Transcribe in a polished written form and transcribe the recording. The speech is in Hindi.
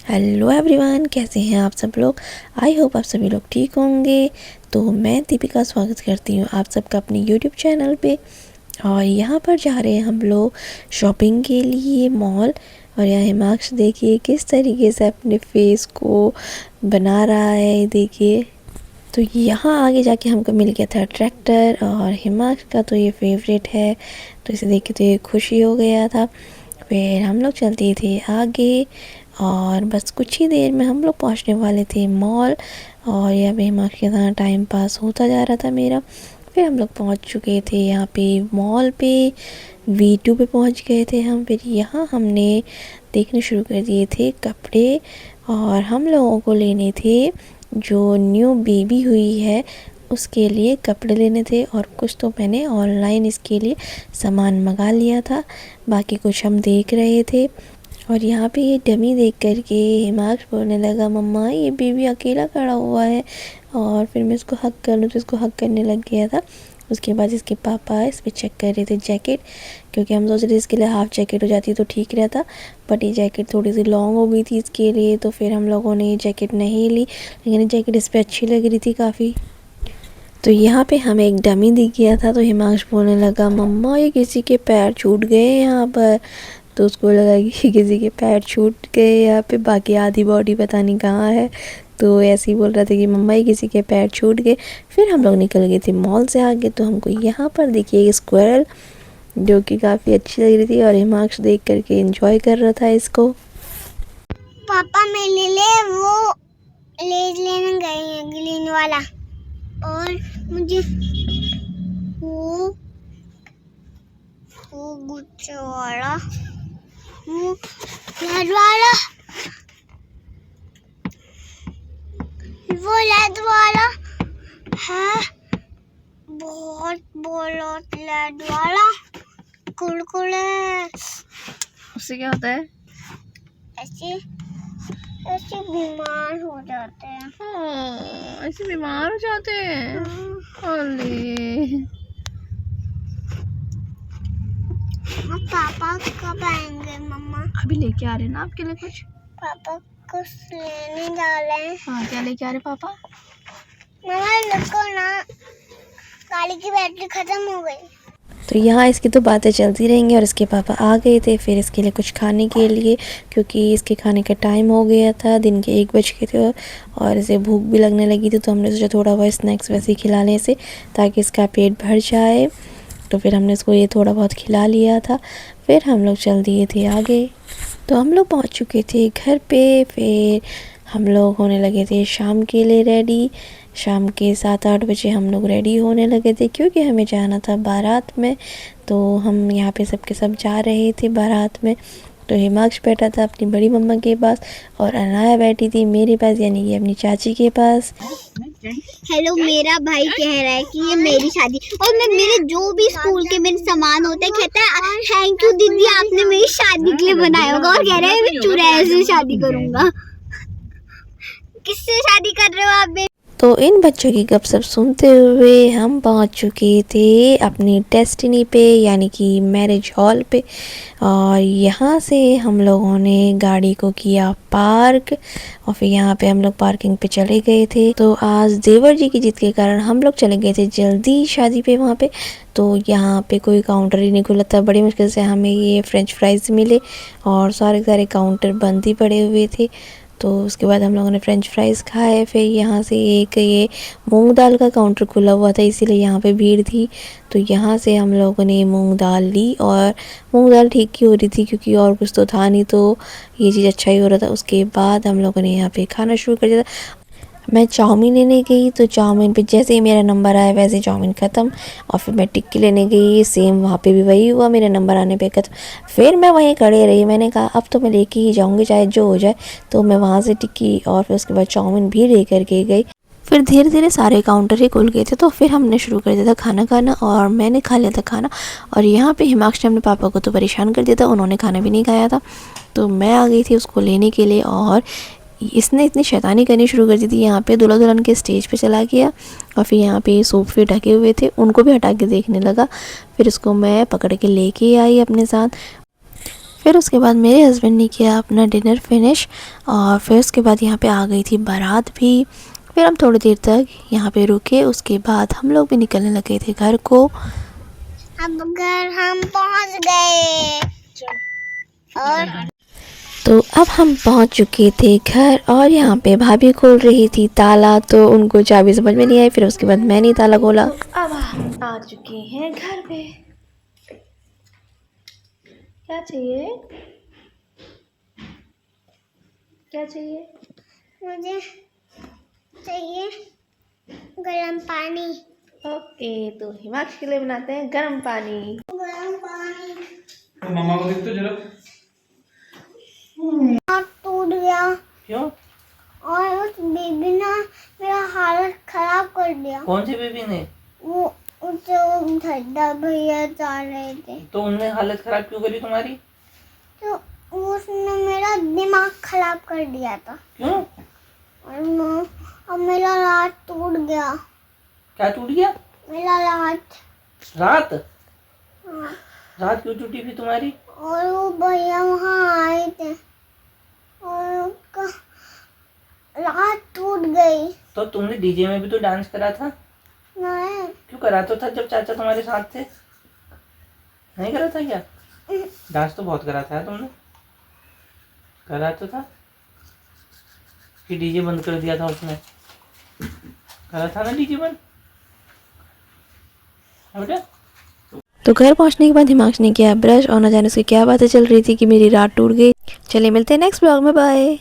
हेलो एवरीवन, कैसे हैं आप सब लोग। आई होप आप सभी लोग ठीक होंगे। तो मैं दीपिका स्वागत करती हूँ आप सबका अपने यूट्यूब चैनल पे। और यहाँ पर जा रहे हैं हम लोग शॉपिंग के लिए मॉल। और यहाँ हिमांश देखिए किस तरीके से अपने फेस को बना रहा है, देखिए। तो यहाँ आगे जाके हमको मिल गया था ट्रैक्टर, और हिमांश का तो ये फेवरेट है, तो इसे देख के तो ये खुशी हो गया था। फिर हम लोग चलते थे आगे, और बस कुछ ही देर में हम लोग पहुँचने वाले थे मॉल। और यहाँ पे हिमांश के साथ टाइम पास होता जा रहा था मेरा। फिर हम लोग पहुँच चुके थे यहाँ पे मॉल पे, V2 पे पहुँच गए थे हम। फिर यहाँ हमने देखने शुरू कर दिए थे कपड़े, और हम लोगों को लेने थे जो न्यू बेबी हुई है उसके लिए कपड़े लेने थे। और कुछ तो मैंने ऑनलाइन इसके लिए सामान मंगा लिया था, बाकी कुछ हम देख रहे थे। और यहाँ पे ये डमी देख कर के हिमांश बोलने लगा, मम्मा ये बेबी अकेला खड़ा हुआ है। और फिर मैं इसको हक कर लूँ तो इसको हक करने लग गया था। उसके बाद इसके पापा इस पर चेक कर रहे थे जैकेट, क्योंकि हम सोच रहे थे इसके लिए हाफ जैकेट हो जाती तो ठीक रहता, बट ये जैकेट थोड़ी सी लॉन्ग हो गई थी इसके लिए। तो फिर हम लोगों ने ये जैकेट नहीं ली, लेकिन ये जैकेट इस पर अच्छी लग रही थी काफ़ी। तो यहाँ पे हमें एक डमी दिख गया था, तो हिमांश बोलने लगा, मम्मा ये किसी के पैर छूट गए यहाँ पर। तो उसको लगा कि किसी के पैर छूट गए यहाँ पे, बाकी आधी बॉडी पता नहीं कहाँ है। तो ऐसे ही बोल रहा था कि मम्मा ये किसी के पैर छूट गए। फिर हम लोग निकल गए थे मॉल से आगे। तो हमको यहाँ पर देखिए एक स्क्वायरल जो कि काफ़ी अच्छी लग रही थी, और हिमांश देख करके एंजॉय कर रहा था इसको। पापा मेरे लिए वो लेज लेने गए हैं ग्रीन वाला, और मुझे वो गुच्छे वाला, वो रेड वाला, वो रेड वाला है, बहुत रेड वाला कुरकुरे। उससे क्या होता है? ऐसे ऐसे बीमार हो जाते हैं। ऐसे बीमार हो जाते हैं। अरे पापा कब आएंगे मम्मा? अभी लेके आ रहे हैं ना आपके लिए कुछ। पापा कुछ लेने जा रहे हैं। हाँ, क्या लेके आ रहे पापा? मम्मा देखो ना, गाड़ी की बैटरी खत्म हो गई। तो यहाँ इसकी तो बातें चलती रहेंगी। और इसके पापा आ गए थे फिर इसके लिए कुछ खाने के लिए, क्योंकि इसके खाने का टाइम हो गया था, दिन के 1 बज गए थे, और इसे भूख भी लगने लगी थी। तो हमने सोचा थोड़ा बहुत स्नैक्स वैसे खिलाने से, ताकि इसका पेट भर जाए। तो फिर हमने इसको ये थोड़ा बहुत खिला लिया था। फिर हम लोग चल दिए थे आगे। तो हम लोग पहुँच चुके थे घर पे। फिर हम लोग होने लगे थे शाम के लिए रेडी। शाम के 7-8 बजे हम लोग रेडी होने लगे थे, क्योंकि हमें जाना था बारात में। तो हम यहाँ पे सबके सब जा रहे थे बारात में। तो हिमांश बैठा था अपनी बड़ी मम्मा के पास, और अनाया बैठी थी मेरे पास, यानी कि अपनी चाची के पास। हेलो, मेरा भाई कह रहा है कि ये मेरी शादी, और मैं मेरे जो भी स्कूल के मेरे सामान होते हैं कहता है थैंक यू दीदी, आपने मेरी शादी के लिए बनाया होगा। और कह रहा है मैं चुड़ैल से शादी करूंगा। किससे शादी कर रहे हो आप? तो इन बच्चों की गपशप सुनते हुए हम पहुंच चुके थे अपनी डेस्टिनी पे, यानी कि मैरिज हॉल पे। और यहाँ से हम लोगों ने गाड़ी को किया पार्क, और फिर यहाँ पे हम लोग पार्किंग पे चले गए थे। तो आज देवर जी की जिद के कारण हम लोग चले गए थे जल्दी शादी पे वहाँ पे। तो यहाँ पे कोई काउंटर ही नहीं खुला था, बड़ी मुश्किल से हमें ये फ्रेंच फ्राइज़ मिले, और सारे काउंटर बंद ही पड़े हुए थे। तो उसके बाद हम लोगों ने फ्रेंच फ्राइज़ खाए। फिर यहाँ से एक ये मूंग दाल का काउंटर खुला हुआ था, इसीलिए यहाँ पे भीड़ थी। तो यहाँ से हम लोगों ने मूंग दाल ली, और मूंग दाल ठीक ही हो रही थी, क्योंकि और कुछ तो था नहीं, तो ये चीज़ अच्छा ही हो रहा था। उसके बाद हम लोगों ने यहाँ पे खाना शुरू कर दिया था। मैं चाउमीन लेने गई, तो चाउमीन पे जैसे ही मेरा नंबर आया वैसे चाउमीन ख़त्म। और फिर मैं टिक्की लेने गई, सेम वहाँ पे भी वही हुआ, मेरे नंबर आने पे ख़त्म। फिर मैं वहीं खड़े रही, मैंने कहा अब तो मैं लेके ही जाऊँगी चाहे जो हो जाए। तो मैं वहाँ से टिक्की और फिर उसके बाद चाउमीन भी ले करके गई। फिर धीरे धीरे सारे काउंटर ही खुल गए थे। तो फिर हमने शुरू कर दिया था खाना खाना, और मैंने खा लिया था खाना। और यहाँ पे हिमांश ने अपने पापा को तो परेशान कर दिया था, उन्होंने खाना भी नहीं खाया था। तो मैं आ गई थी उसको लेने के लिए, और इसने इतनी शैतानी करनी शुरू कर दी थी। यहाँ पे दूल्हा दुल्हन के स्टेज पे चला गया, और फिर यहाँ पे सोफे ढके हुए थे उनको भी हटा के देखने लगा। फिर इसको मैं पकड़ के लेके आई अपने साथ। फिर उसके बाद मेरे हस्बैंड ने किया अपना डिनर फिनिश और फिर उसके बाद यहाँ पे आ गई थी बारात भी। फिर हम थोड़ी देर तक यहाँ पे रुके, उसके बाद हम लोग भी निकलने लगे थे घर को। अब घर हम पहुंच गए और तो अब हम पहुंच चुके थे घर और यहाँ पे भाभी खोल रही थी ताला, तो उनको चाबी समझ में नहीं आई। फिर उसके बाद मैंने ताला खोला। तो अब हम आ चुके हैं घर पे। क्या चाहिए? क्या चाहिए? मुझे चाहिए गरम पानी। ओके, तो हिमांश के लिए बनाते हैं गर्म पानी। गरम पानी। तो मम्मा को देख तो जरा। हाथ टूट गया क्यों? और उस बेबी ने मेरा हालत खराब कर दिया। कौन सी बेबी ने? वो जो धड्डा भैया जा रहे थे, तो उनने हालत खराब क्यों करी तुम्हारी? तो उसने मेरा दिमाग खराब कर दिया था। क्यों? और मेरा रात टूट गया। क्या टूट गया? मेरा रात। रात? हाँ। रात क्यों टूटी थी तुम्हारी? और वो भैया वहाँ आए थे और उनका रात टूट गई। तो तुमने डीजे में भी तो डांस करा था। नहीं। क्यों करा तो था जब चाचा तुम्हारे साथ थे? नहीं करा था क्या? डांस तो बहुत करा था तुमने। करा तो था कि डीजे बंद कर दिया था उसने? करा था ना डीजे बंद। हाँ बेटा। तो घर पहुंचने के बाद हिमांश ने किया ब्रश और न जाने उसकी क्या बातें चल रही थी कि मेरी रात टूट गई। चलिए मिलते हैं नेक्स्ट ब्लॉग में, बाय।